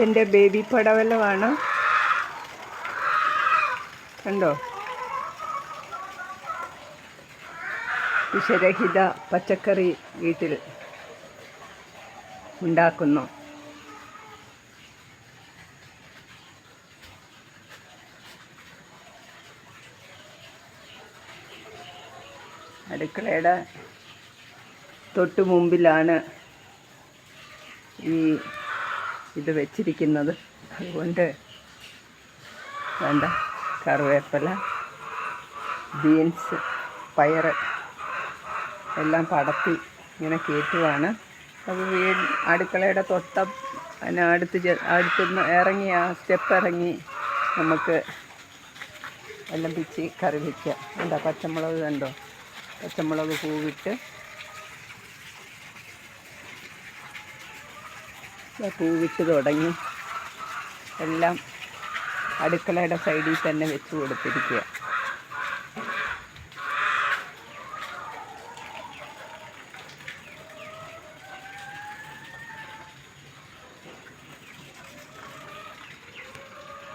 ഇതിൻ്റെ ബേബി പടവലമാണ്. കണ്ടോ? വിഷരഹിത പച്ചക്കറി വീട്ടിൽ ഉണ്ടാക്കുന്നു. അടുക്കളയുടെ തൊട്ട് മുമ്പിലാണ് ഇത് വെച്ചിരിക്കുന്നത്. അതുകൊണ്ട് വേണ്ട കറിവേപ്പില, ബീൻസ്, പയറ് എല്ലാം പടത്തി ഇങ്ങനെ കയറ്റുവാണ്. അത് അടുക്കളയുടെ അടുത്തുനിന്ന് ഇറങ്ങി ആ സ്റ്റെപ്പ് ഇറങ്ങി നമുക്ക് എല്ലാം പിച്ചി കറി വയ്ക്കാം. എന്താ പച്ചമുളക് കണ്ടോ? പച്ചമുളക് പൂവിട്ട് തുടങ്ങി. എല്ലാം അടുക്കളയുടെ സൈഡിൽ തന്നെ വെച്ച് കൊടുത്തിരിക്കുക.